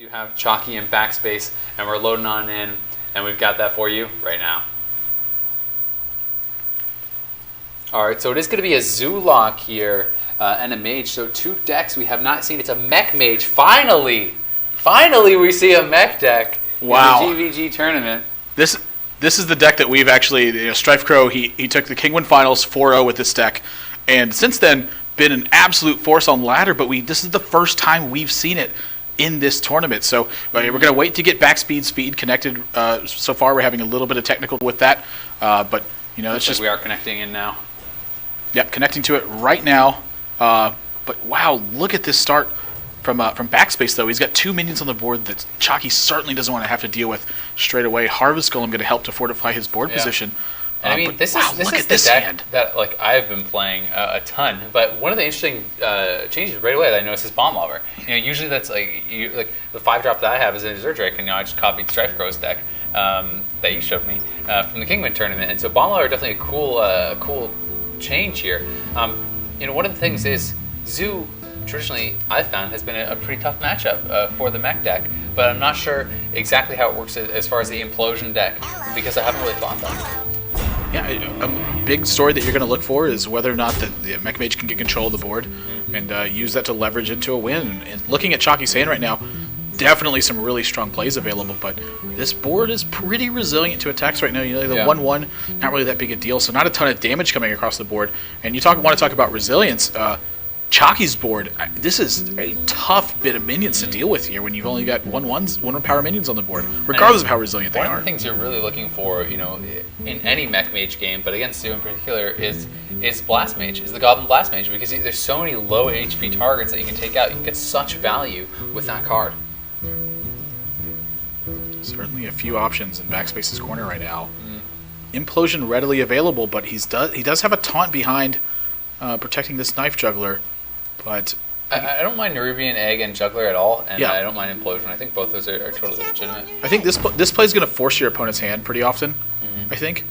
do have Chakki and Backspace, and we're loading on in, and we've got that for you right now. Alright, so it is going to be a Zoolock here and a Mage. So 2 decks we have not seen. It's a Mech Mage. Finally we see a Mech deck in the GVG tournament. This is the deck that we've actually, Strife Crow, he took the Kingwin Finals 4-0 with this deck, and since then been an absolute force on ladder, but this is the first time we've seen it in this tournament. So we're going to wait to get Backspeed's feed connected. So far we're having a little bit of technical with that, but it's just... we are connecting in now. Yep, connecting to it right now. But wow, look at this start from Backspace, though. He's got 2 minions on the board that Chakki certainly doesn't want to have to deal with straight away. Harvest Golem going to help to fortify his board position. And I mean, this is the deck that I've been playing a ton. But one of the interesting changes right away that I noticed is Bomb Lobber. Usually that's the 5-drop that I have is in Zerdrake, and I just copied Strife Crow's deck that you showed me from the Kingman tournament. And so Bomb Lobber definitely a cool change here. One of the things is Zoo traditionally I've found has been a pretty tough matchup for the Mech deck, but I'm not sure exactly how it works as far as the Implosion deck because I haven't really thought that. Yeah, a big story that you're going to look for is whether or not the Mech Mage can get control of the board and use that to leverage into a win. And looking at Chakki's hand right now, definitely some really strong plays available, but this board is pretty resilient to attacks right now. The 1-1, not really that big a deal, so not a ton of damage coming across the board. And you want to talk about resilience. Chakki's board, this is a tough bit of minions to deal with here when you've only got 1 power minions on the board, regardless of how resilient they are. One of the things you're really looking for, in any Mech Mage game, but against Zoo in particular, is Blast Mage, is the Goblin Blast Mage, because there's so many low HP targets that you can take out. You can get such value with that card. Certainly a few options in Backspace's corner right now. Implosion readily available, but he does have a taunt behind protecting this Knife Juggler. But I don't mind Nerubian Egg and Juggler at all, and I don't mind Implosion. I think both those are totally legitimate. I think this play is going to force your opponent's hand pretty often, I think.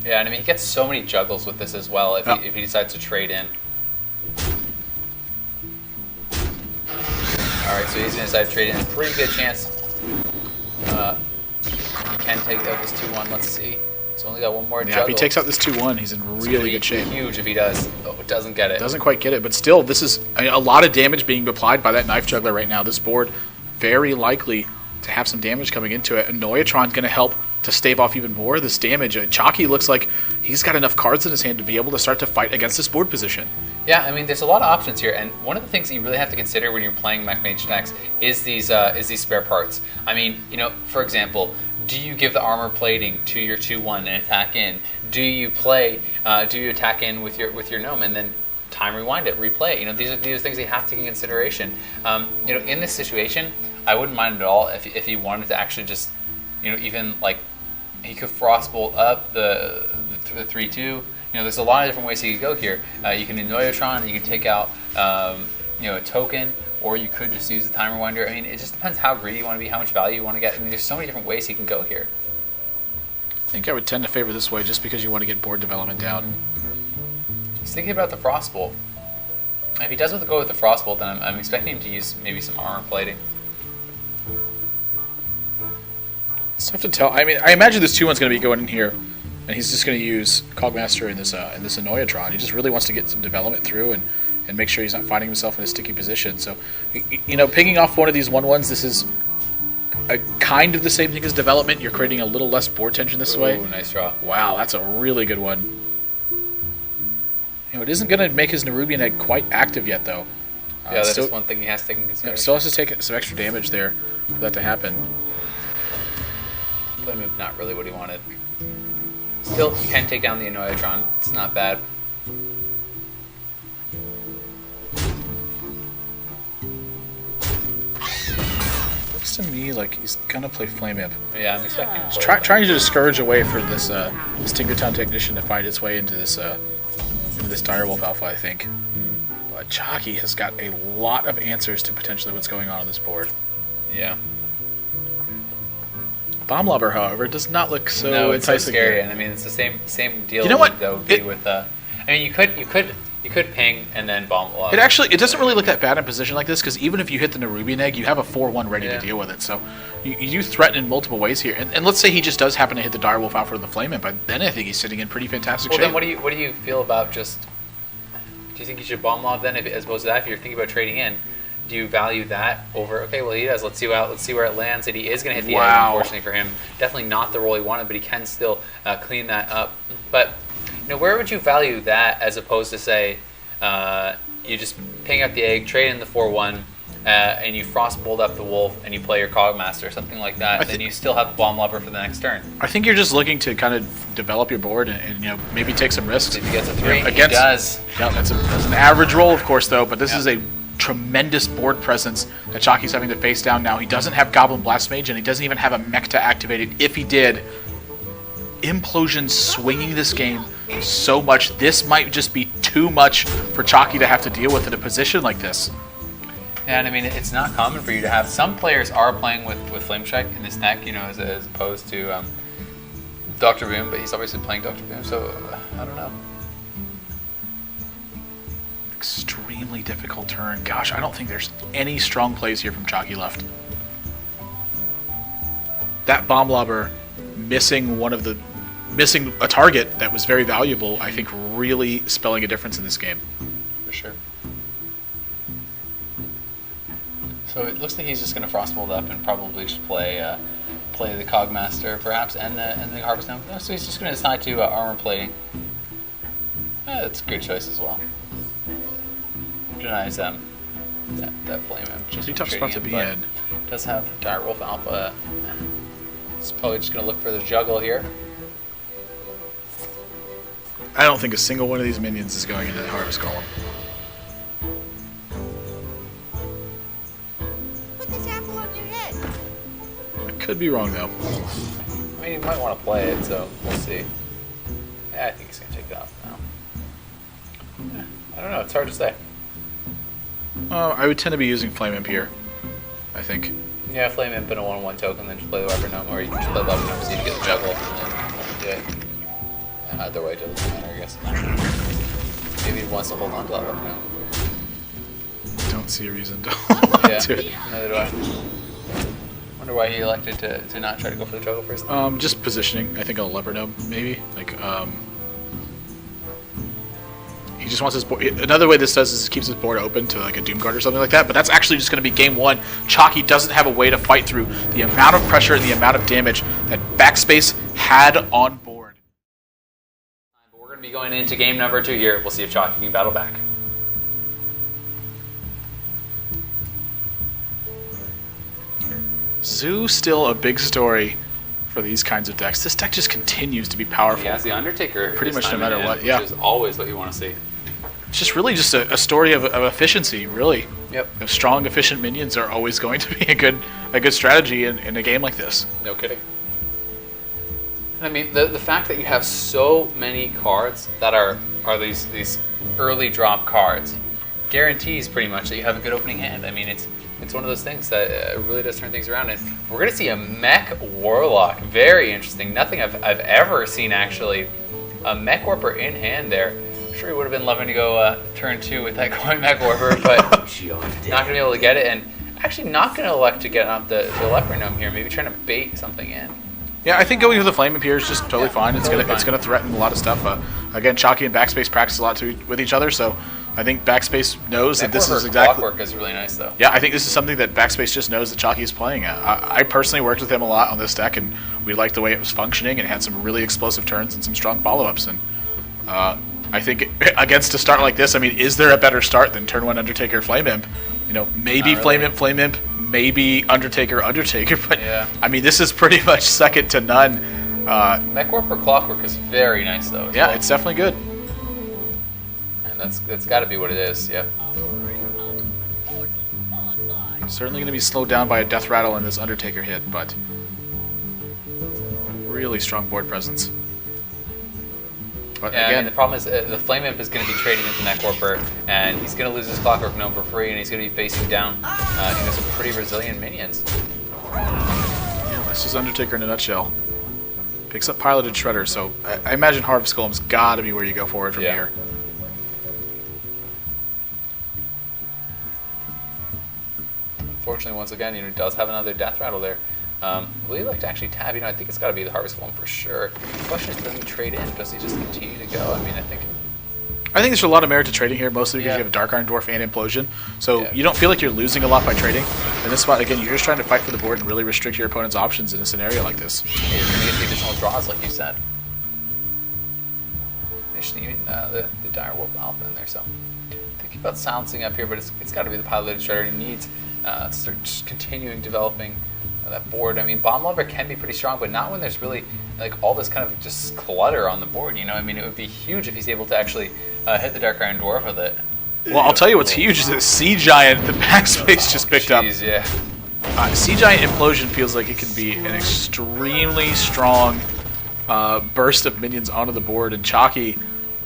Yeah, and I mean, he gets so many juggles with this as well if he decides to trade in. Alright, so he's going to decide to trade in. Pretty good chance he can take out this 2-1. Let's see. He's only got 1 more juggle. If he takes out this 2-1, he's in really good shape. Huge if he does. Oh, doesn't get it. Doesn't quite get it, but still, this is a lot of damage being applied by that Knife Juggler right now. This board very likely to have some damage coming into it. Annoyatron's going to help to stave off even more of this damage. Chakki looks like he's got enough cards in his hand to be able to start to fight against this board position. Yeah, I mean, there's a lot of options here, and one of the things that you really have to consider when you're playing Mech Mage decks is these spare parts. I mean, for example, do you give the armor plating to your 2-1 and attack in? Do you attack in with your gnome and then time rewind it, replay? These are things you have to take into consideration. In this situation, I wouldn't mind at all if he wanted to actually just, even like he could Frostbolt up the 3-2. There's a lot of different ways he could go here. You can Annoyatron, you can take out a token, or you could just use the time rewinder. I mean, it just depends how greedy you want to be, how much value you want to get. I mean, there's so many different ways he can go here. I think I would tend to favor this way just because you want to get board development down. He's thinking about the Frostbolt. If he does go with the Frostbolt, then I'm expecting him to use maybe some armor plating. It's tough to tell. I mean, I imagine this 2-1's going to be going in here, and he's just going to use Cogmaster in this Annoyatron. He just really wants to get some development through and make sure he's not finding himself in a sticky position. So, picking off one of these 1-1s, this is a kind of the same thing as development. You're creating a little less board tension this way. Nice draw. Wow, that's a really good one. It isn't going to make his Nerubian Egg quite active yet, though. Yeah, that's just one thing he has to take into consideration. Still has to take some extra damage there for that to happen. Play move, not really what he wanted. Still, you can take down the Annoyatron. It's not bad. Looks to me like he's gonna play Flame Imp. Yeah, I'm expecting him to trying to discourage a way for this Tinkertown Technician to find its way into this Direwolf Alpha, I think. But Chakki has got a lot of answers to potentially what's going on this board. Yeah. Bomb Lobber, however, does not look so no, it's so enticing scary, here. and I mean it's the same deal. You know what? Though, with I mean, you could You could ping and then bomb a lot. It doesn't really look that bad in a position like this, because even if you hit the Nerubian egg, you have a 4-1 ready to deal with it. So you threaten in multiple ways here. And let's say he just does happen to hit the Direwolf out for the Flame Imp, but then I think he's sitting in pretty fantastic shape. Well, then what do you feel about just... Do you think you should bomb lob then, as opposed to that? If you're thinking about trading in, do you value that over? Okay, well he does. Let's see where it lands. And he is going to hit the egg. Unfortunately for him, definitely not the roll he wanted, but he can still clean that up. But where would you value that as opposed to say you just ping out the egg, trade in the 4-1, and you frostbolt up the wolf, and you play your Cogmaster or something like that. Then you still have the bomb lobber for the next turn. I think you're just looking to kind of develop your board and maybe take some risks. If he gets a 3, he does. Yeah, that's an average roll, of course, though. But this is a tremendous board presence that Chakki's having to face down now. He doesn't have Goblin Blast Mage, and he doesn't even have a mech to activate it. If he did, Implosion swinging this game so much. This might just be too much for Chakki to have to deal with in a position like this. And I mean, it's not common for you to have. Some players are playing with Flame Check in this deck, as opposed to Dr. Boom, but he's obviously playing Dr. Boom, so I don't know. Extremely difficult turn. Gosh, I don't think there's any strong plays here from Chakki left. That Bomb Lobber missing a target that was very valuable, I think, really spelling a difference in this game. For sure. So it looks like he's just going to frostbolt up and probably just play the Cogmaster perhaps and the Harvest Gnome. No, so he's just going to decide to armor plating. That's a good choice as well. Denies that Flame Imp. Just pretty tough spot to be in. Does have Direwolf Alpha. He's probably just going to look for the juggle here. I don't think a single one of these minions is going into the Harvest Golem. Put this apple on your head. I could be wrong, though. I mean, he might want to play it, so we'll see. Yeah, I think he's going to take it off now. I don't know. It's hard to say. I would tend to be using Flame Imp here, I think. Yeah, Flame Imp and a 1/1 token, then just play the Leper Gnome, or you can just play the Leper Gnome so you get the juggle and then do it. Either way, it doesn't matter, I guess. Maybe he wants to hold on to that Leper Gnome. Don't see a reason to hold on to it. Neither do I. Wonder why he elected to not try to go for the juggle first. Just positioning. I think a Leper Gnome, maybe. He just wants his board. Another way this does is it keeps his board open to like a Doomguard or something like that, but that's actually just going to be game one. Chakki doesn't have a way to fight through the amount of pressure and the amount of damage that Backspace had on board. But we're going to be going into game number 2 here. We'll see if Chakki can battle back. Zoo still a big story for these kinds of decks. This deck just continues to be powerful. He has the Undertaker. Pretty much no matter what, yeah. Which is always what you want to see. It's just really just a story of efficiency, really. Yep. Strong, efficient minions are always going to be a good strategy in a game like this. No kidding. I mean, the fact that you have so many cards that are these early drop cards guarantees pretty much that you have a good opening hand. I mean, it's one of those things that really does turn things around. And we're going to see a Mech Warlock. Very interesting. Nothing I've ever seen, actually. A Mech Warper in hand there. I'm sure he would have been loving to go turn 2 with that Coin Mech Warper, but not going to be able to get it. And actually not going to elect to get up the Leper Gnome here. Maybe trying to bait something in. Yeah, I think going with the Flame Imp here is just totally fine. It's going to threaten a lot of stuff. Again, Chakki and Backspace practice a lot with each other, so I think Backspace knows that this is exactly... Clockwork is really nice, though. Yeah, I think this is something that Backspace just knows that Chakki is playing. I personally worked with him a lot on this deck, and we liked the way it was functioning, and it had some really explosive turns and some strong follow-ups. And I think against a start like this, I mean, is there a better start than turn 1 Undertaker Flame Imp? Maybe really. Flame Imp, maybe Undertaker, but yeah. I mean, this is pretty much second to none. Mech Warper Clockwork is very nice, though. Yeah, it's definitely good. And that's got to be what it is, yeah. Certainly going to be slowed down by a Death Rattle in this Undertaker hit, but really strong board presence. But yeah, again, I mean, the problem is the Flame Imp is going to be trading into Mech Warper, and he's going to lose his Clockwork Gnome for free, and he's going to be facing down some pretty resilient minions. Yeah, this is Undertaker in a nutshell. Picks up Piloted Shredder, so I imagine Harvest Golem's got to be where you go forward from here. unfortunately, once again, he does have another death rattle there. Will he like to actually tab? I think it's got to be the Harvest Golem for sure. The question is, does he trade in? Does he just continue to go? I mean, I think there's a lot of merit to trading here, mostly because you have a Dark Iron Dwarf and Implosion. So you don't feel like you're losing a lot by trading. In this spot, again, you're just trying to fight for the board and really restrict your opponent's options in a scenario like this. You're going to get the additional draws, like you said. Even the Direwolf Alpha in there, so thinking about silencing up here, but it's got to be the piloted shredder. He needs to start just continuing developing that board. I mean, Bomb Lover can be pretty strong, but not when there's really like all this kind of just clutter on the board. I mean, it would be huge if he's able to actually hit the Dark Iron Dwarf with it. Well, I'll tell you what's huge is that Sea Giant, the Backspace just picked up. Yeah. Sea Giant Implosion feels like it can be an extremely strong burst of minions onto the board, and Chakki,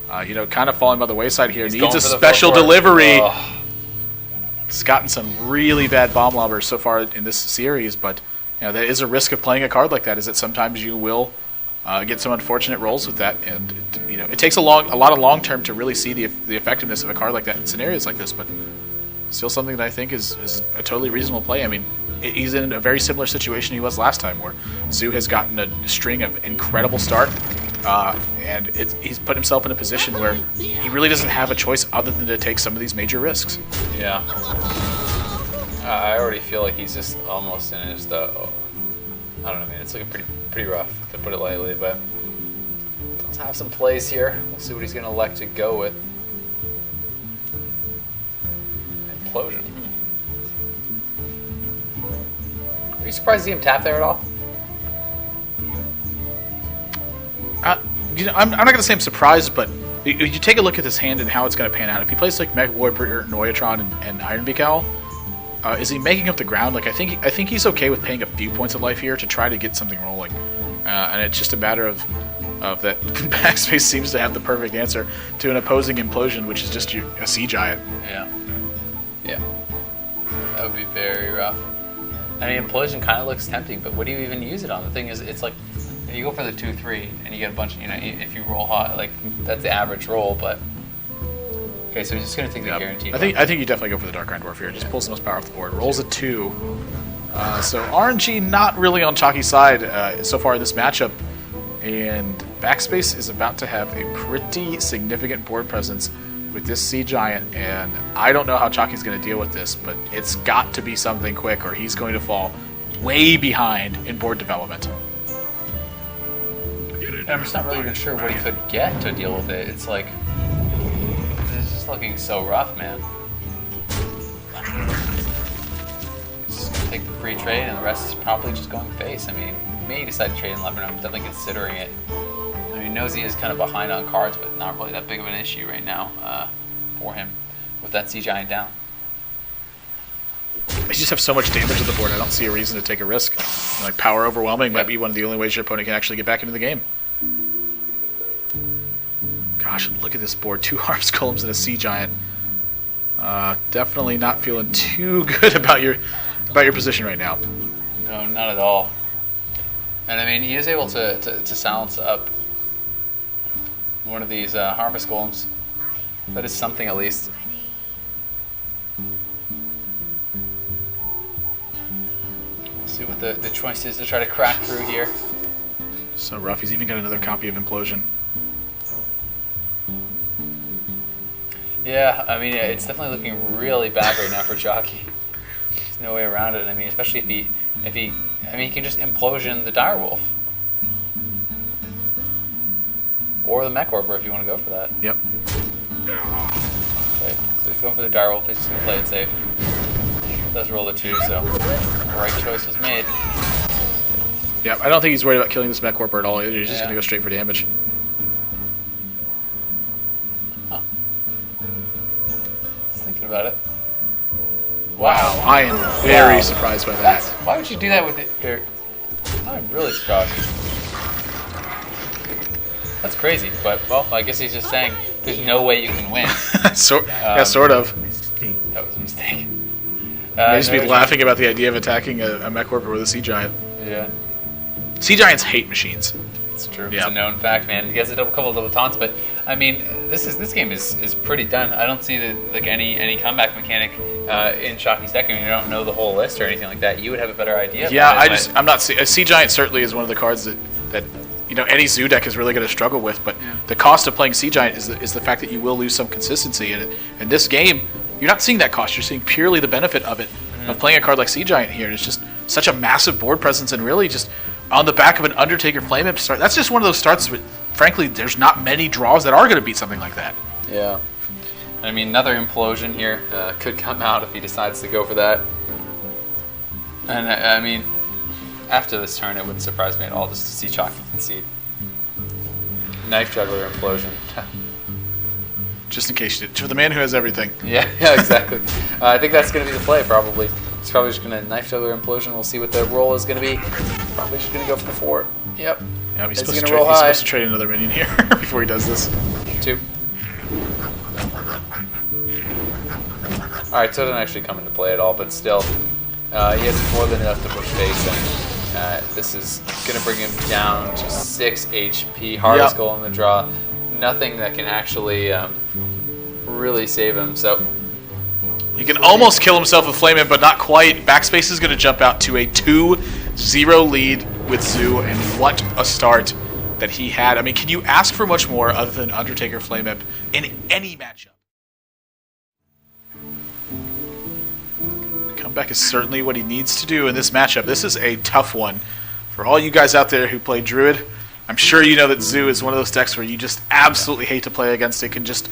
kind of falling by the wayside here. Needs a special delivery. Oh. He's gotten some really bad bomb lobbers so far in this series, but there is a risk of playing a card like that, is that sometimes you will get some unfortunate rolls with that, and it takes a lot of long term to really see the effectiveness of a card like that in scenarios like this, but still something that I think is a totally reasonable play. I mean, he's in a very similar situation he was last time, where Zoo has gotten a string of incredible start, and he's put himself in a position where he really doesn't have a choice other than to take some of these major risks. Yeah. I already feel like he's just almost in his, I don't know, man, it's looking pretty rough, to put it lightly, but let's have some plays here. We'll see what he's going to elect to go with. Implosion. Are you surprised to see him tap there at all? I'm not going to say I'm surprised, but you take a look at this hand and how it's going to pan out. If he plays like Mech Warbringer, Noyatron, and Ironbeak Owl, is he making up the ground? Like I think he's okay with paying a few points of life here to try to get something rolling, and it's just a matter of that Backspace seems to have the perfect answer to an opposing Implosion, which is just a Sea Giant. Yeah, that would be very rough. I mean, Implosion kind of looks tempting, but what do you even use it on? The thing is, it's like if you go for the 2/3 and you get a bunch, if you roll hot, like that's the average roll, but. Okay, so he's just going to take the guaranteed. I think you definitely go for the Dark Iron Dwarf here. Just pulls the most power off the board. Rolls a 2. So RNG not really on Chakki's side so far in this matchup. And Backspace is about to have a pretty significant board presence with this Sea Giant. And I don't know how Chakki's going to deal with this, but it's got to be something quick or he's going to fall way behind in board development. I'm just not really even sure what he could get to deal with it. It's like... looking so rough, man. Just gonna take the free trade, and the rest is probably just going face. I mean, he may decide to trade in Lebanon. I'm definitely considering it. I mean, he knows he is kind of behind on cards, but not really that big of an issue right now for him with that Sea Giant down. You just have so much damage on the board. I don't see a reason to take a risk. Like power overwhelming might be one of the only ways your opponent can actually get back into the game. Gosh, look at this board. 2 Harvest Golems and a Sea Giant. Definitely not feeling too good about your position right now. No, not at all. And I mean, he is able to silence up one of these Harvest Golems. That is something at least. We'll see what the choice is to try to crack through here. So rough. He's even got another copy of Implosion. Yeah, I mean, it's definitely looking really bad right now for Chakki. There's no way around it. I mean, especially if he can just Implosion the Direwolf. Or the Mech Orber if you want to go for that. Yep. Okay, so he's going for the Direwolf. He's just going to play it safe. He does roll a 2, so the right choice was made. Yep, I don't think he's worried about killing this Mech Orber at all either. He's just going to go straight for damage. About it. Wow, I am very surprised by that. Why would you do that with it? I'm really surprised. That's crazy, but well, I guess he's just saying there's no way you can win. Sort of. That was a mistake. May just be laughing about the idea of attacking a Mech Orber with a Sea Giant. Yeah. Sea Giants hate machines. It's true. Yeah. It's a known fact, man. He has a couple of double taunts, but I mean, this game is pretty done. I don't see any comeback mechanic in Chakki's deck. I mean, you don't know the whole list or anything like that. You would have a better idea. Yeah, about it, I'm not. Sea Giant certainly is one of the cards that any Zoo deck is really going to struggle with. But the cost of playing Sea Giant is the fact that you will lose some consistency in it. And this game, you're not seeing that cost. You're seeing purely the benefit of it, of playing a card like Sea Giant here. It's just such a massive board presence, and really just on the back of an Undertaker Flame Imp start. That's just one of those starts where, frankly, there's not many draws that are going to beat something like that. Yeah. I mean, another implosion here could come out if he decides to go for that. And I mean, after this turn, it wouldn't surprise me at all just to see Chakki concede. Knife Juggler implosion. Just in case you did. For the man who has everything. Yeah, exactly. I think that's going to be the play, probably. He's probably just going to Knife Juggler implosion. We'll see what the roll is going to be. Probably just going to go for the 4. Yep. Yeah, he's Is he supposed gonna roll high? to trade another minion here before he does this. 2. Alright, so it doesn't actually come into play at all, but still. He has more than enough to push face, and this is going to bring him down to 6 HP. Hardest goal in the draw. Nothing that can actually really save him. So he can almost kill himself with Flame Imp, but not quite. Backspace is going to jump out to a 2-0 lead with Zoo, and what a start that he had. I mean, can you ask for much more other than Undertaker Flame Imp in any matchup? Comeback is certainly what he needs to do in this matchup. This is a tough one. For all you guys out there who play Druid, I'm sure you know that Zoo is one of those decks where you just absolutely hate to play against. It can just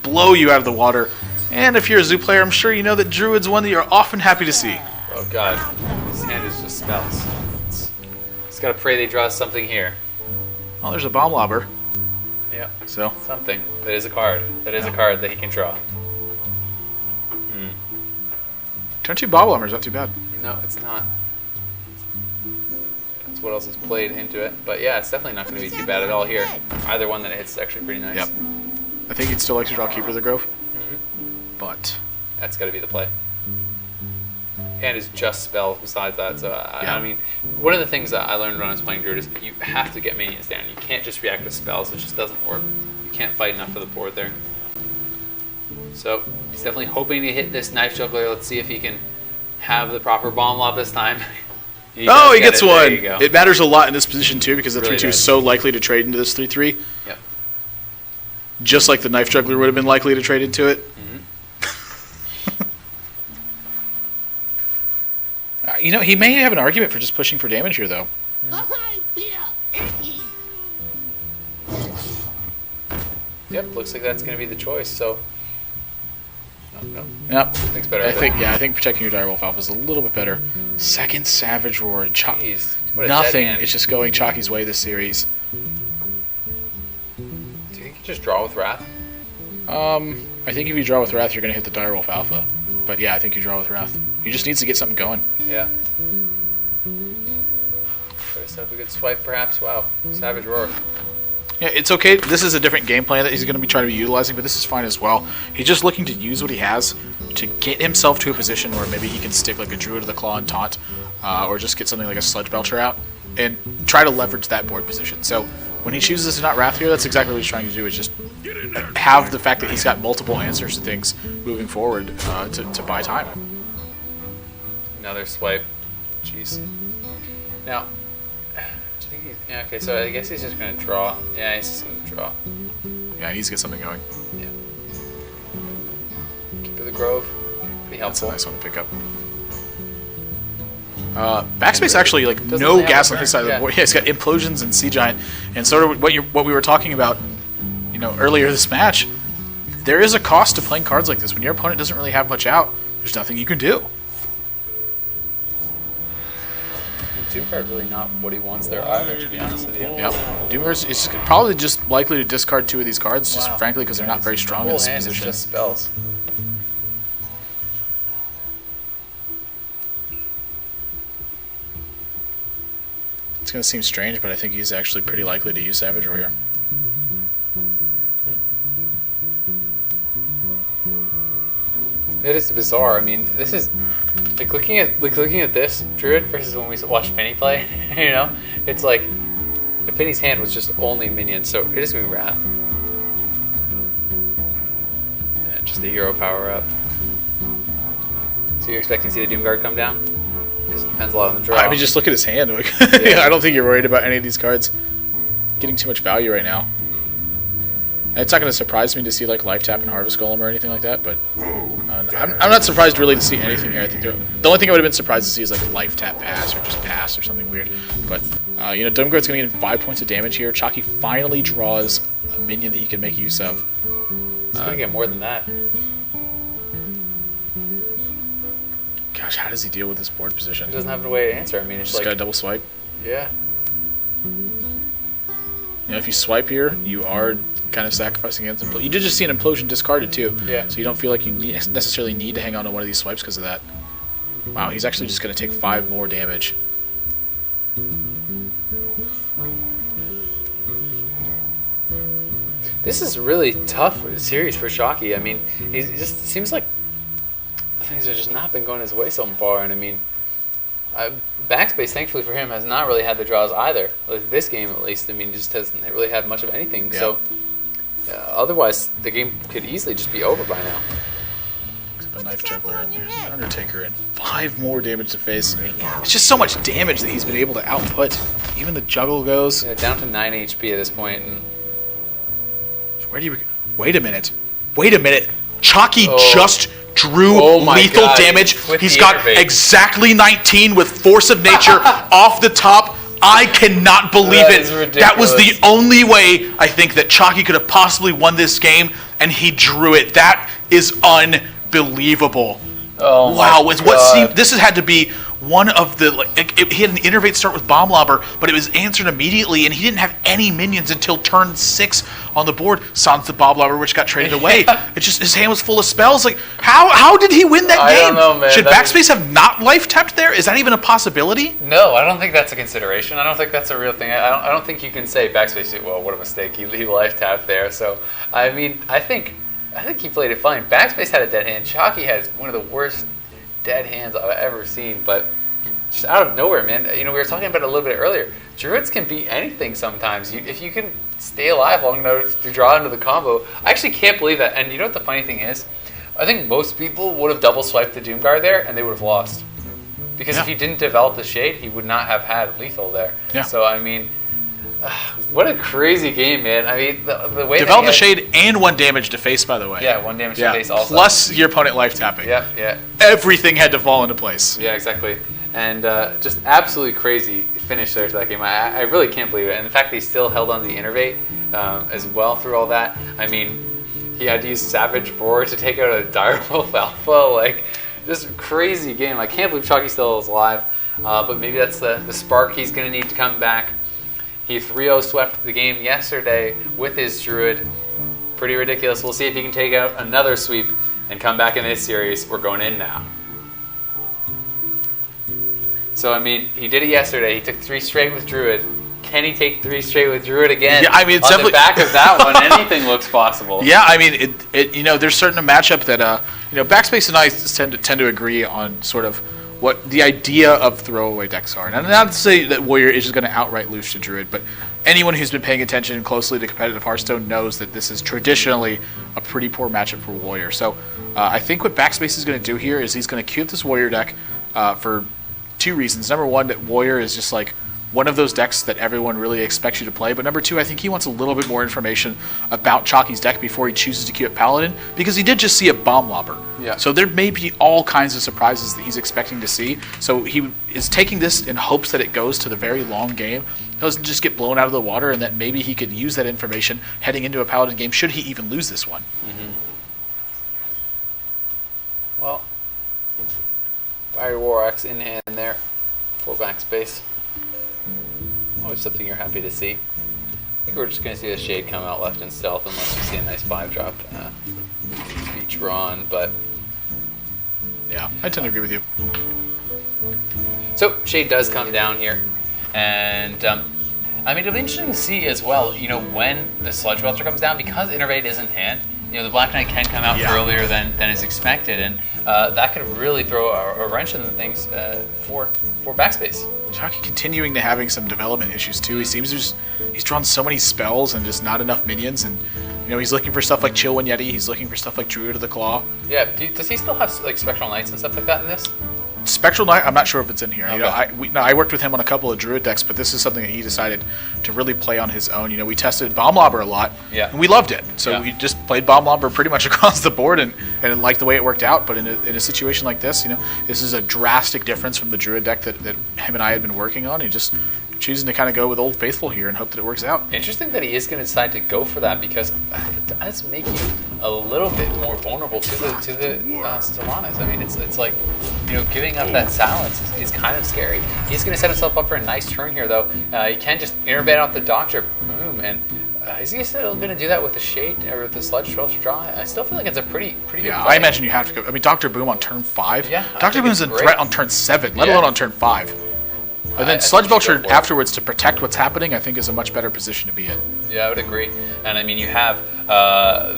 blow you out of the water. And if you're a Zoo player, I'm sure you know that Druid's one that you're often happy to see. Oh god, his hand is just spells. He's got to pray they draw something here. Oh, there's a Bomb Lobber. Yeah, So something. That is a card. That is a card that he can draw. turn 2 Bomb Lobber is not too bad. No, it's not. That's what else is played into it. But yeah, it's definitely not going to be too bad at all here. Either one that hits is actually pretty nice. Yep. I think he'd still like to draw Keeper of the Grove. But That's got to be the play. And is just spell besides that. So, I mean, one of the things that I learned when I was playing Druid is you have to get minions down. You can't just react with spells. It just doesn't work. You can't fight enough for the board there. So, he's definitely hoping to hit this Knife Juggler. Let's see if he can have the proper Bomb Lob this time. he gets one. There you go. It matters a lot in this position too because the Really 3-2 is does. so likely to trade into this 3-3. Yep. Just like the Knife Juggler would have been likely to trade into it. You know, he may have an argument for just pushing for damage here, though. Yep, looks like that's going to be the choice. So, no. Yep. Thinks better. I think protecting your Direwolf Alpha is a little bit better. Second Savage Roar and Jeez, what a dead nothing. hand. It's just going Chakki's way this series. Do you think you just draw with Wrath? I think if you draw with Wrath, you're going to hit the Direwolf Alpha. But yeah, I think you draw with Wrath. He just needs to get something going. Yeah. Try to set up a good swipe, perhaps. Wow. Savage Roar. Yeah, it's okay. This is a different game plan that he's going to be trying to be utilizing, but this is fine as well. He's just looking to use what he has to get himself to a position where maybe he can stick like a Druid of the Claw and Taunt, or just get something like a Sludge Belcher out, and try to leverage that board position. So when he chooses to not Wrath here, that's exactly what he's trying to do, is just have the fact that he's got multiple answers to things moving forward to buy time. Another swipe. Jeez. Now, do you think yeah, okay, so I guess he's just going to draw. Yeah, he's just going to draw. Yeah, he needs to get something going. Yeah. Keeper of the Grove. Pretty That's a helpful. nice one to pick up. Backspace actually, like, Doesn't no really have gas a on his turn, side of the yeah. board. Yeah, he's got Implosions and Sea Giant, and sort of what we were talking about, earlier this match. There is a cost to playing cards like this. When your opponent doesn't really have much out, there's nothing you can do. Doom card really not what he wants there either, to be honest with you. Yep. Doomers is probably just likely to discard 2 of these cards, just Wow. frankly because they're not very strong in Whole this hand is position. just spells. It's going to seem strange, but I think he's actually pretty likely to use Savage Warrior. It is bizarre. I mean, this is like looking at this Druid versus when we watched Penny play. It's like Infinity's hand was just only minions, so it is going to be Wrath. And just the hero power up. So you're expecting to see the Doomguard come down? Because it depends a lot on the draw. I mean, just look at his hand. Like, Yeah. I don't think you're worried about any of these cards getting too much value right now. And it's not going to surprise me to see like Life Tap and Harvest Golem or anything like that, but I'm not surprised really to see anything here. I think the only thing I would have been surprised to see is like Life Tap Pass or just Pass or something weird. But you know, Doomguard's going to get 5 points of damage here. Chakki finally draws a minion that he can make use of. It's going to get more than that. Gosh, how does he deal with this board He position? doesn't have a way to answer. I mean, it's Just like... got a double swipe. Yeah. You know, if you swipe here, you are kind of sacrificing against implosion. You did just see an implosion discarded too. Yeah. So you don't feel like you necessarily need to hang on to one of these swipes because of that. Wow, he's actually just going to take 5 more damage. This is really tough series for Chakki. I mean, it just seems like things have just not been going his way so far. And I mean, Backspace, thankfully for him, has not really had the draws either. Like this game, at least. I mean, just hasn't really had much of anything. Yeah. So otherwise, the game could easily just be over by now. A Knife Juggler and there's an Undertaker and 5 more damage to face. It's just so much damage that he's been able to output. Even the juggle goes. Yeah, down to 9 HP at this point, and Where do you? Wait a minute. Wait a minute. Chakki Oh. just drew Oh my lethal God. damage. With He's the got innervate. exactly 19 with Force of Nature off the top. I cannot believe That it. is That was the ridiculous. only way I think that Chakki could have possibly won this game, and he drew it. That is unbelievable. oh Wow, my with what God. seemed, this has had to be one of the he had an innervate start with Bomb Lobber, but it was answered immediately, and he didn't have any minions until turn 6 on the board. Sans the Bomb Lobber, which got traded away. It just his hand was full of spells. Like how did he win that I game? don't know, man. Should That Backspace have not life tapped there? Is that even a possibility? No, I don't think that's a consideration. I don't think that's a real thing. I don't think you can say Backspace, well, what a mistake. He life tapped there. So, I mean, I think he played it fine. Backspace had a dead hand. Chakki has one of the worst dead hands I've ever seen, but just out of nowhere, man. You know, we were talking about it a little bit earlier. Druids can beat anything sometimes. If you can stay alive long enough to draw into the combo. I actually can't believe that. And you know what the funny thing is? I think most people would have double swiped the Doomguard there, and they would have lost. Because if he didn't develop the Shade, he would not have had lethal there. Yeah. So, I mean, what a crazy game, man. I mean, the way Develop the that he had- shade and 1 damage to face, by the way. Yeah, 1 damage to face also. Plus your opponent life tapping. Yeah. Everything had to fall into place. Yeah, exactly. And just absolutely crazy finish there to that game. I really can't believe it. And the fact that he still held on to the innervate as well through all that. I mean, he had to use Savage Roar to take out a Direwolf Alpha. Like, just crazy game. I can't believe Chakki still is alive. But maybe that's the spark he's going to need to come back. He 3-0 swept the game yesterday with his Druid. Pretty ridiculous. We'll see if he can take out another sweep and come back in this series. We're going in now. So, I mean, he did it yesterday. He took 3 straight with Druid. Can he take 3 straight with Druid again? Yeah, I mean, it's on definitely the back of that one, anything looks possible. Yeah, I mean, it you know, there's certain a matchup that Backspace and I tend to agree on sort of what the idea of throwaway decks are. And not to say that Warrior is just going to outright lose to Druid, but anyone who's been paying attention closely to competitive Hearthstone knows that this is traditionally a pretty poor matchup for Warrior. So I think what Backspace is going to do here is he's going to queue up this Warrior deck for 2 reasons. Number 1, that Warrior is just like one of those decks that everyone really expects you to play. But number 2, I think he wants a little bit more information about Chakki's deck before he chooses to queue up Paladin, because he did just see a Bomb Lobber. Yeah. So there may be all kinds of surprises that he's expecting to see. So he is taking this in hopes that it goes to the very long game, doesn't just get blown out of the water, and that maybe he could use that information heading into a Paladin game should he even lose this one. Mm-hmm. Well, Fiery War Axe in hand there for Backspace. Always something you're happy to see. I think we're just going to see a Shade come out left in stealth unless we see a nice 5-drop be drawn, but... Yeah, I tend to agree with you. So, Shade does come down here, and I mean, it'll be interesting to see as well, you know, when the Sludge Welter comes down, because Innervate is in hand, you know, the Black Knight can come out earlier than is expected, and that could really throw a wrench in the things for Backspace. Chakki continuing to having some development issues too. He seems he's drawn so many spells and just not enough minions, and he's looking for stuff like Chill One Yeti. He's looking for stuff like Druid of the Claw. Yeah, does he still have like Spectral Knights and stuff like that in this? Spectral Knight, I'm not sure if it's in here. Okay. I worked with him on a couple of Druid decks, but this is something that he decided to really play on his own. We tested Bomb Lobber a lot, yeah, and we loved it. So yeah. we just played Bomb Lobber pretty much across the board and liked the way it worked out. But in a situation like this, this is a drastic difference from the Druid deck that him and I had been working on, and just choosing to kind of go with Old Faithful here and hope that it works out. Interesting that he is going to decide to go for that, because it does make you a little bit more vulnerable to the Stellanas. I mean, it's like, giving up that silence is kind of scary. He's going to set himself up for a nice turn here, though. He can just intervene out the Doctor Boom, and is he still going to do that with the Shade or with the Sludge Draw? I still feel like it's a pretty good play. I imagine you have to go. I mean, Doctor Boom on turn 5. Yeah, Doctor Boom's a threat on turn 7, let alone on turn 5. And then Sludge Belcher afterwards to protect what's happening, I think, is a much better position to be in. Yeah, I would agree. And I mean, you have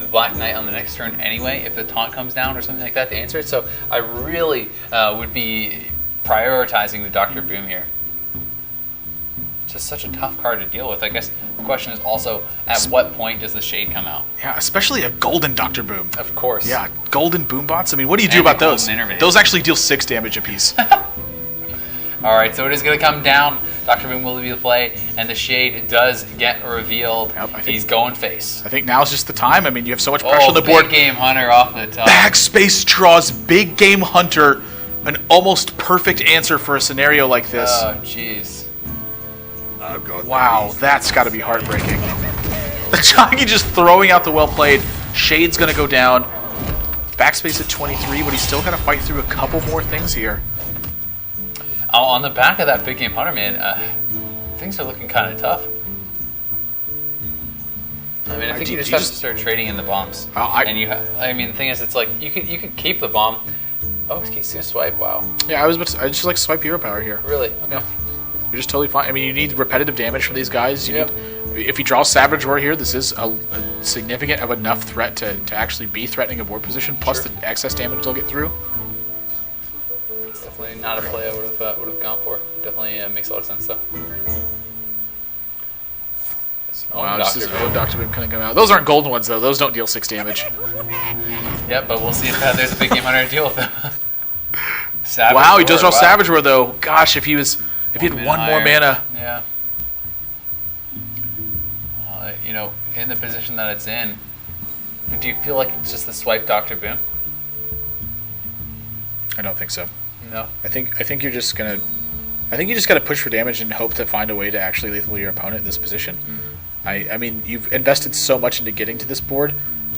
Black Knight on the next turn anyway, if the taunt comes down or something like that to answer it. So I really would be prioritizing the Dr. Boom here. It's just such a tough card to deal with. I guess the question is also, at what point does the Shade come out? Yeah, especially a golden Dr. Boom. Of course. Yeah, golden boom bots. I mean, what do you do about those? Those actually deal 6 damage apiece. All right, so it is going to come down. Dr. Boom will be the play, and the Shade does get revealed. Yep, He's going face. I think now's just the time. I mean, you have so much pressure on the board. Big Game Hunter off the top. Backspace draws Big Game Hunter, an almost perfect answer for a scenario like this. Oh, jeez. Wow, that's got to be heartbreaking. Chakki just throwing out the well played. Shade's going to go down. Backspace at 23, but he's still got to fight through a couple more things here. On the back of that Big Game Hunter, man, things are looking kind of tough. I mean, I think you just have to start trading in the bombs. I mean, the thing is, it's like you could keep the bomb. Oh, he's gonna swipe. Wow. Yeah, I just like swipe hero power here. Really? Okay. Yeah. You're just totally fine. I mean, you need repetitive damage from these guys. If he draws Savage Roar here, this is a significant of enough threat to actually be threatening a board position. Plus the excess damage they'll get through. Definitely not a play I would have gone for. Definitely makes a lot of sense though. Wow, just this own Dr. Boom couldn't come out. Those aren't golden ones though. Those don't deal 6 damage. Yeah, but we'll see if there's a Big Game Hunter to deal with them. Wow, he does draw Savage Roar though. Gosh, if he had one more mana. Yeah. In the position that it's in, do you feel like it's just the swipe Dr. Boom? I don't think so. No. I think you're just gonna. I think you just got to push for damage and hope to find a way to actually lethal your opponent in this position. I mean, you've invested so much into getting to this board,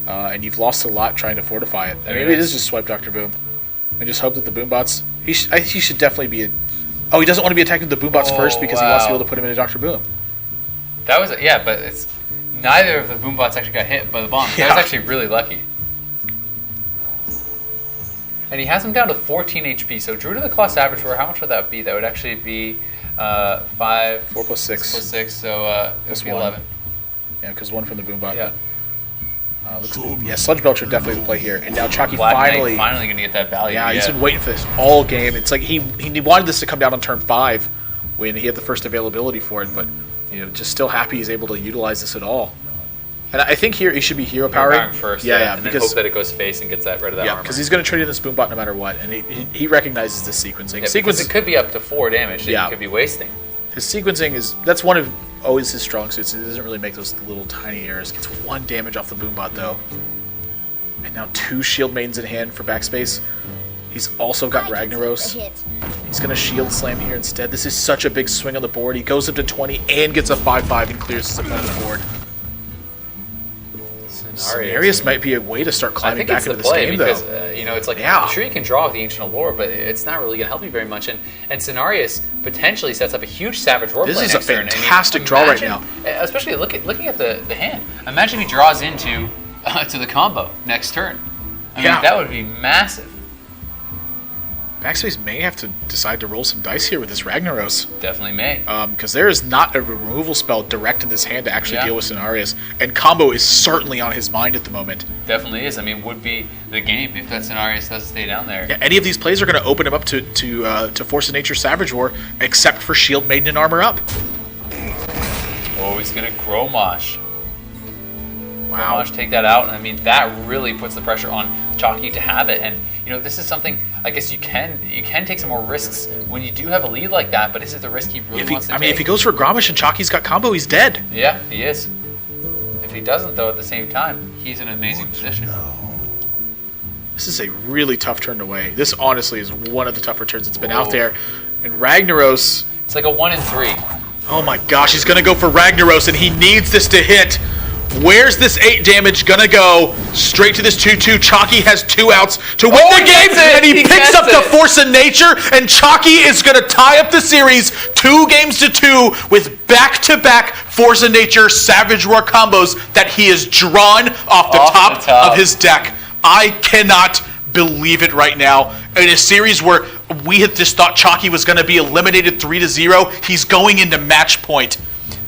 and you've lost a lot trying to fortify it. Maybe it is just swipe Dr. Boom, and just hope that the Boombots. He should definitely be. Oh, he doesn't want to be attacking the Boombots first because he wants to be able to put him into Dr. Boom. That was but it's neither of the Boombots actually got hit by the bomb. Yeah. That was actually really lucky. And he has him down to 14 HP. So Druid of the Claw Savage Roar, how much would that be? That would actually be 5. 4 plus 6. 6 plus 6, so it would be 11. Yeah, because 1 from the Boombot. Yeah. Sludge Belcher definitely the play here. And now Chakki finally going to get that value. Yeah, he's been waiting for this all game. It's like he wanted this to come down on turn 5 when he had the first availability for it, but just still happy he's able to utilize this at all. And I think here he should be hero powering first. Yeah, and then hope that it goes face and gets rid of that armor. because he's going to trade in this Boombot no matter what, and he recognizes this sequencing. Yeah, because it could be up to 4 damage that he could be wasting. His sequencing that's one of always his strong suits. He doesn't really make those little tiny errors. Gets 1 damage off the Boombot though, and now 2 shield maidens in hand for Backspace. He's also got Ragnaros. He's going to shield slam here instead. This is such a big swing on the board. He goes up to 20 and gets a 5/5 and clears his opponent's board. Cenarius might be a way to start climbing back into this game, because, though. It's like, sure you can draw with the Ancient Allure, but it's not really going to help you very much. And Cenarius potentially sets up a huge Savage Roar play This is next a turn. fantastic draw right now. Especially looking at the hand. Imagine if he draws into to the combo next turn. I mean, that would be massive. Backspace may have to decide to roll some dice here with this Ragnaros. Definitely may. Because there is not a removal spell direct in this hand to actually deal with Cenarius. And combo is certainly on his mind at the moment. Definitely is. I mean, would be the game if that Cenarius does stay down there. Yeah, any of these plays are going to open him up to Force of Nature Savage War, except for Shield Maiden and Armor Up. Oh, he's going to Gromosh. Wow. Gromosh take that out. And I mean, that really puts the pressure on Chakki to have it. And you know, this is something I guess you can take some more risks when you do have a lead like that, but this is the risk he really wants to take. I mean, if he goes for Gromish and Chakki's got combo, he's dead. Yeah, he is. If he doesn't, though, at the same time, he's in an amazing position. This is a really tough turn to weigh. This honestly is one of the tougher turns that's been out there. And Ragnaros... It's like a 1 in 3. Oh my gosh, he's going to go for Ragnaros, and he needs this to hit. Where's this 8 damage gonna go? Straight to this 2-2. Chakki has 2 outs to win the game, and he picks up the Force of Nature, and Chakki is gonna tie up the series 2-2 with back-to-back Force of Nature Savage Roar combos that he has drawn off the top of his deck. I cannot believe it right now. In a series where we had just thought Chakki was gonna be eliminated 3-0, he's going into match point.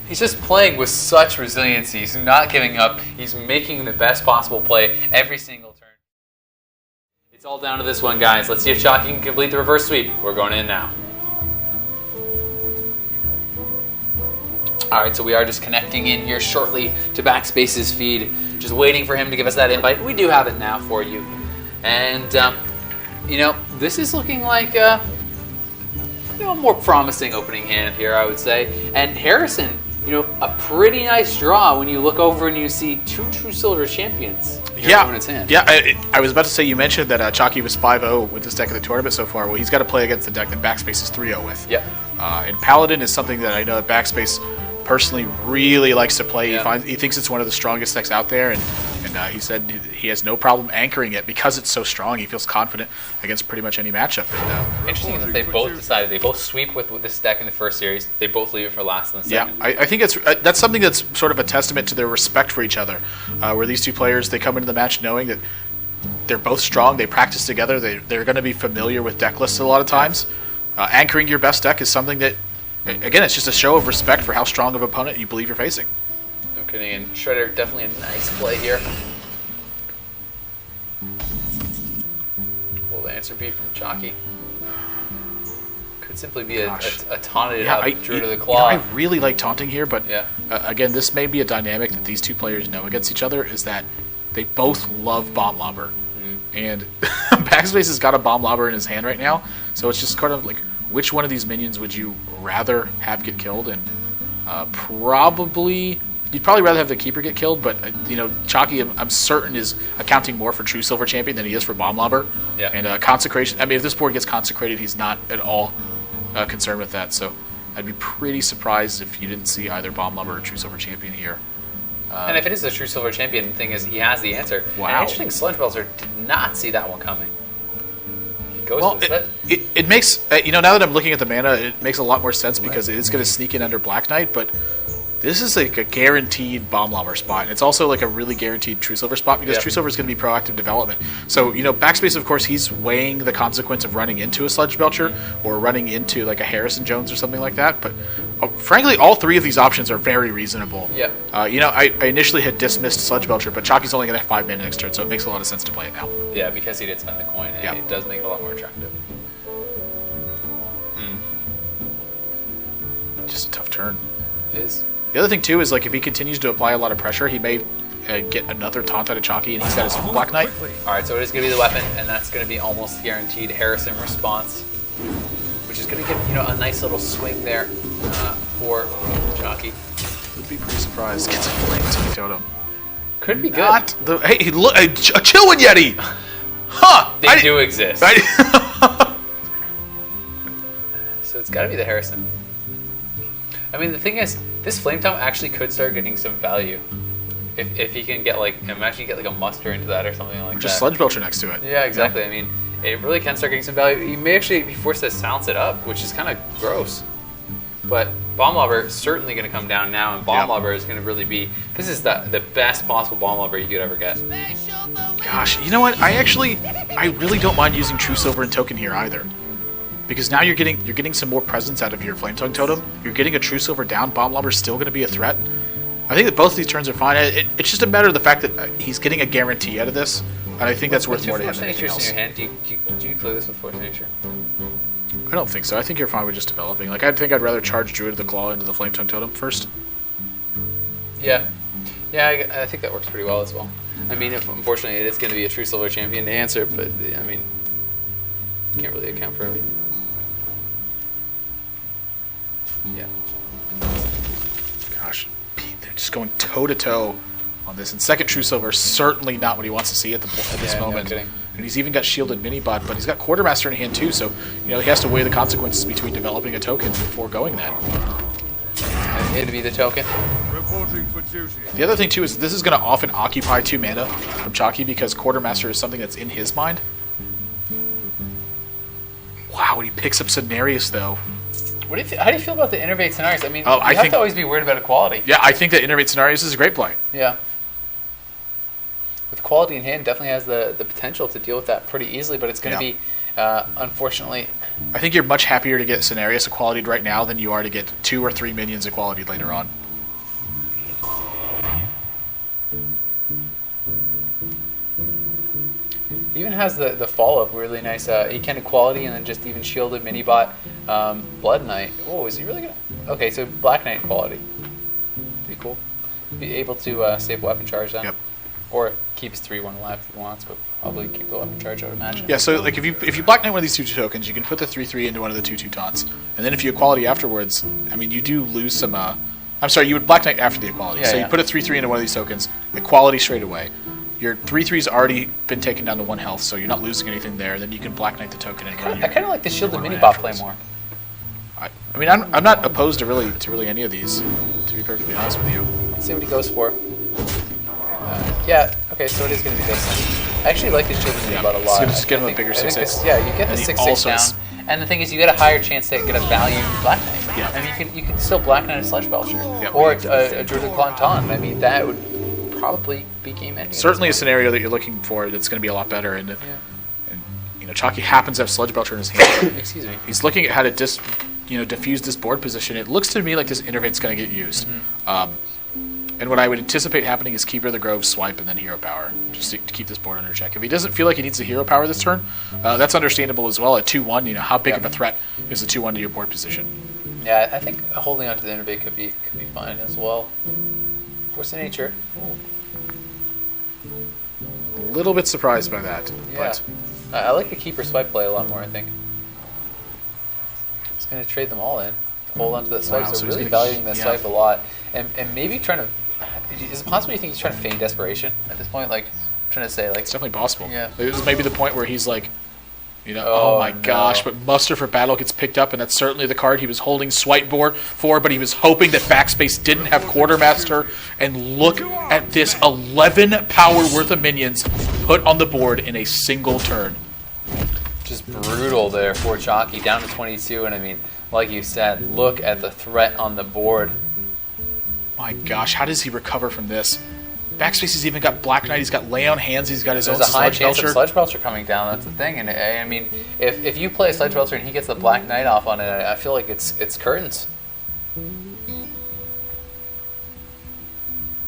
He's just playing with such resiliency. He's not giving up. He's making the best possible play every single turn. It's all down to this one, guys. Let's see if Chakki can complete the reverse sweep. We're going in now. All right, so we are just connecting in here shortly to Backspace's feed. Just waiting for him to give us that invite. We do have it now for you. And, you know, this is looking like a more promising opening hand here, I would say. And Harrison, you know, a pretty nice draw when you look over and you see 2 True Silver champions in your opponent's hand. Yeah, I was about to say, you mentioned that Chakki was 5-0 with this deck in the tournament so far. Well, he's got to play against the deck that Backspace is 3-0 with. Yep. And Paladin is something that I know that Backspace personally really likes to play. Yeah. He thinks it's one of the strongest decks out there, and he said he has no problem anchoring it because it's so strong. He feels confident against pretty much any matchup. And, Interesting that they both decided they both sweep with this deck in the first series. They both leave it for last in the second. Yeah, I think that's something that's sort of a testament to their respect for each other. Where these two players, they come into the match knowing that they're both strong. They practice together. They're going to be familiar with deck lists a lot of times. Anchoring your best deck is something that, again, it's just a show of respect for how strong of an opponent you believe you're facing. No kidding. And Shredder, definitely a nice play here. Will the answer be from Chakki? Could simply be a taunted up Druid of the Claw. I really like taunting here, but again, this may be a dynamic that these two players know against each other, is that they both love Bomb Lobber. And Backspace has got a Bomb Lobber in his hand right now, so it's just kind of like, which one of these minions would you rather have get killed? And you'd probably rather have the Keeper get killed, but you know, Chakki, I'm certain, is accounting more for True Silver Champion than he is for Bomb Lobber. Yeah. And Consecration, I mean, if this board gets consecrated, he's not at all concerned with that. So I'd be pretty surprised if you didn't see either Bomb Lobber or True Silver Champion here. And if it is a True Silver Champion, the thing is, he has the answer. Wow. And interesting, Sludge Belzer did not see that one coming. He goes Well, with it makes, now that I'm looking at the mana, it makes a lot more sense because it is going to sneak in under Black Knight, but this is like a guaranteed Bomb Lobber spot. And it's also like a really guaranteed True Silver spot because True Silver is going to be proactive development. So, Backspace, of course, he's weighing the consequence of running into a Sludge Belcher or running into like a Harrison Jones or something like that. But frankly, all three of these options are very reasonable. Yeah. I initially had dismissed Sludge Belcher, but Chakki's only going to have 5 mana next turn, so it makes a lot of sense to play it now. Yeah, because he did spend the coin, and it does make it a lot more attractive. Just a tough turn. It is. The other thing, too, is like if he continues to apply a lot of pressure, he may get another taunt out of Chakki, and he's got his own Black Knight. All right, so it is going to be the weapon, and that's going to be almost guaranteed Harrison response, which is going to give a nice little swing there for Chakki. Would be pretty surprised. Gets a Flame Totem. Could be good. Hey, look, a Chillwind Yeti! Huh! They do exist. So it's got to be the Harrison. I mean, the thing is, this Flame Tongue actually could start getting some value. If he can get, imagine you get a muster into that or something like that. Just Sludge Belcher next to it. Yeah, exactly. I mean, it really can start getting some value. You may actually be forced to silence it up, which is kind of gross. But Bomb Lobber is certainly going to come down now, and Bomb Lobber is going to really be... This is the best possible Bomb Lobber you could ever get. Gosh, you know what? I really don't mind using True Silver and Token here either. because now you're getting some more presence out of your Flame Tongue Totem. You're getting a True Silver down. Bomb Lobber's still going to be a threat. I think that both of these turns are fine. It's just a matter of the fact that he's getting a guarantee out of this, and I think that's worth more to him than anything else. In your hand. Do you clear this with Force Nature? I don't think so. I think you're fine with just developing. Like, I think I'd rather charge Druid of the Claw into the Flame Tongue Totem first. Yeah. Yeah, I think that works pretty well as well. I mean, unfortunately, it is going to be a True Silver champion to answer, but, I mean, can't really account for everything. Yeah. Gosh, Pete, they're just going toe-to-toe on this. And second True Silver, certainly not what he wants to see at this moment. No kidding. And he's even got shielded mini-bot, but he's got Quartermaster in hand too, so he has to weigh the consequences between developing a token before going that. And it'd be the token. The other thing too is this is going to often occupy 2 mana from Chakki because Quartermaster is something that's in his mind. Wow, when he picks up Cenarius though. How do you feel about the Innervate Scenarios? I mean, I have think to always be worried about equality. Yeah, I think that Innervate Scenarios is a great play. Yeah. With quality in hand, definitely has the potential to deal with that pretty easily, but it's going to be, unfortunately... I think you're much happier to get Cenarius equality'd right now than you are to get 2 or 3 minions equality'd later on. He even has the follow-up really nice. He can equality and then just even shielded mini-bot Blood Knight. Oh, is he really going to... Okay, so Black Knight quality. Pretty cool. Be able to save weapon charge then. Yep. Or keep his 3-1 alive if he wants, but probably keep the weapon charge, I would imagine. Yeah, so like if you Black Knight one of these 2/2 tokens, you can put the 3/3 into one of the 2/2 taunts. And then if you equality afterwards, I mean, you do lose some... I'm sorry, you would Black Knight after the equality. Yeah, so yeah. you put a 3/3 into one of these tokens, equality straight away. Your 3/3's already been taken down to 1 health, so you're not losing anything there. Then you can Black Knight the token and run I kind of like the shielded mini-bot play more. I mean, I'm not opposed to really any of these, to be perfectly honest with you. Let's see what he goes for. Yeah, okay, so it is going to be this. I actually like the shielded mini-bot a lot. It's going to just give him a bigger 6/6. Yeah, you get the And he 6/6 also down. is- And the thing is, you get a higher chance to get a value Black Knight. Yeah. I mean, you can still Black Knight a Sludge Belcher. Yep. Or a Druid Clanton. I mean, that would probably be game ending. Certainly a scenario that you're looking for that's going to be a lot better. And Chakki happens to have Sludge Belcher in his hand. Excuse me. He's looking at how to diffuse this board position. It looks to me like this Innervate's going to get used. And what I would anticipate happening is Keeper of the Grove, swipe, and then Hero Power, just to keep this board under check. If he doesn't feel like he needs a Hero Power this turn, that's understandable as well. At 2/1, how big of a threat is the 2/1 to your board position? Yeah, I think holding on to the Innervate could be fine as well. Force of Nature. A little bit surprised by that. Yeah. But I like the Keeper swipe play a lot more, I think. He's going to trade them all in. Hold on to the swipe, Wow, so so he's really gonna- valuing the yeah. swipe a lot. And maybe trying to... Is it possible you think he's trying to feign desperation at this point? Like, trying to say, like... it's definitely possible. Yeah. It was maybe the point where he's like, oh my gosh, but Muster for Battle gets picked up, and that's certainly the card he was holding swipe board for, but he was hoping that Backspace didn't have Quartermaster, and look at this 11 power worth of minions put on the board in a single turn. Just brutal there for Chakki, down to 22, and I mean, like you said, look at the threat on the board. My gosh, how does he recover from this? Backspace has even got Black Knight, he's got Lay on Hands, he's got his There's own a high Sludge chance Belcher. of Sludge Belcher coming down, that's the thing, and I mean, if you play Sludge Belcher and he gets the Black Knight off on it, I feel like it's curtains.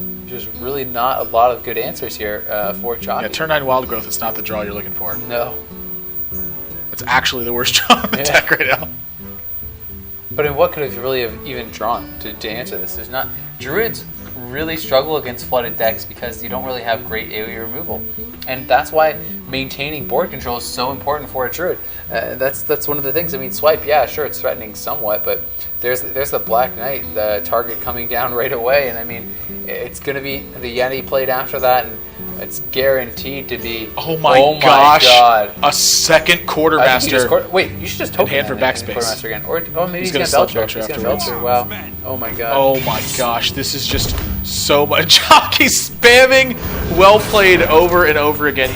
There's really not a lot of good answers here for Chakki. Yeah, turn 9 Wild Growth is not the draw you're looking for. No. It's actually the worst draw in the deck right now. But in what could have really have even drawn to answer this? There's not... Druids really struggle against flooded decks because you don't really have great AoE removal. And that's why maintaining board control is so important for a Druid. That's one of the things. I mean, swipe, yeah, sure, it's threatening somewhat, but there's the Black Knight, the target coming down right away, and I mean, it's going to be the Yeti played after that, and it's guaranteed to be... Oh my gosh, God. A second Quartermaster. Wait, you should just token hand for that Backspace. Quartermaster again. Or maybe He's he's gonna going to Sludge Belcher. Belcher He's going to afterwards. Belcher, wow. Oh my God. Oh my gosh, this is just so much. Chakki spamming, well played over and over again.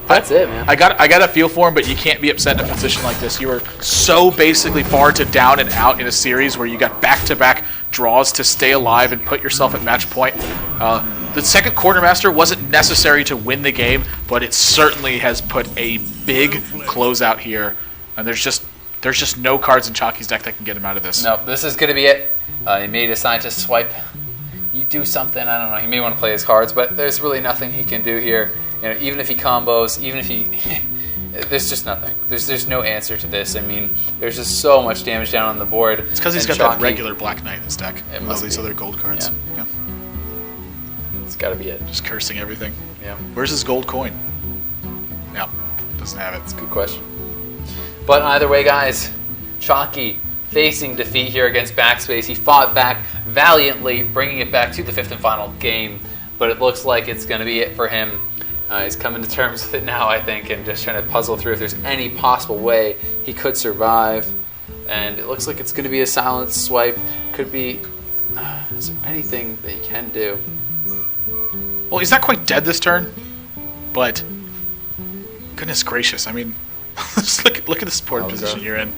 That's it, man. I got a feel for him, but you can't be upset in a position like this. You were so basically far to down and out in a series where you got back-to-back draws to stay alive and put yourself at match point. The second Quartermaster wasn't necessary to win the game, but it certainly has put a big closeout here. And there's just There's just no cards in Chakki's deck that can get him out of this. No, this is going to be it. He may decide to swipe. You do something, I don't know. He may want to play his cards, but there's really nothing he can do here. You know, even if he combos, even if he... there's just nothing. There's no answer to this. I mean, there's just so much damage down on the board. It's because he's got that regular Black Knight in his deck. It All these other gold cards. Yeah. Yeah. It's got to be it. Just cursing everything. Yeah. Where's his gold coin? Yeah, doesn't have it. It's a good question. But either way, guys, Chakki facing defeat here against Backspace. He fought back valiantly, bringing it back to the 5th and final game. But it looks like it's going to be it for him. He's coming to terms with it now, I think, and just trying to puzzle through if there's any possible way he could survive. And it looks like it's going to be a silent swipe. Could be... is there anything that he can do? Well, he's not quite dead this turn, but goodness gracious, I mean, just look at the support position you're in.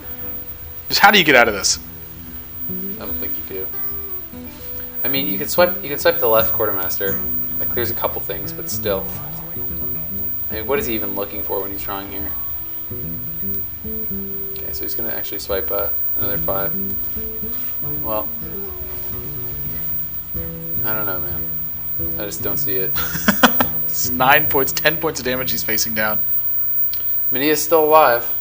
Just how do you get out of this? I don't think you do. I mean, you can swipe the left quartermaster. That clears a couple things, but still. I mean, what is he even looking for when he's drawing here? Okay, so he's gonna actually swipe another 5. Well, I don't know, man. I just don't see it. It's 9 points, 10 points of damage he's facing down. I mean, he is still alive.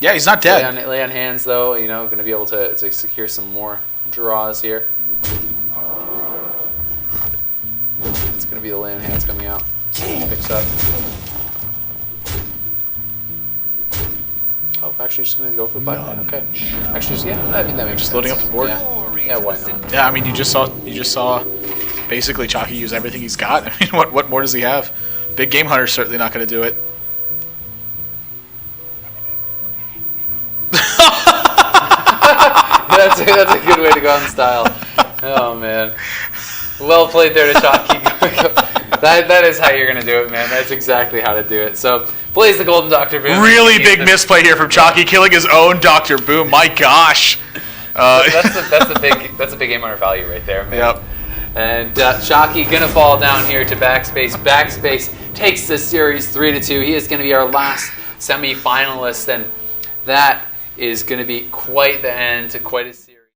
Yeah, he's not dead. Lay on hands, though, you know, going to be able to secure some more draws here. It's going to be the lay on hands coming out. Picks up. Oh, actually just going to go for the button. Okay. Actually, yeah, I mean, that makes sense. Loading up the board. Yeah, why not? Yeah, I mean, you just saw basically Chakki use everything he's got. I mean, what more does he have? Big Game Hunter's certainly not going to do it. That's a good way to go in style. Oh, man. Well played there to Chakki. That is how you're going to do it, man. That's exactly how to do it. So, plays the Golden Dr. Boom. Really big misplay here from Chakki, killing his own Dr. Boom. My gosh. That's a big game hunter value right there, man. Yep. And Chakki gonna fall down here to Backspace. Backspace takes the series 3-2. He is gonna be our last semi-finalist, and that is gonna be quite the end to quite a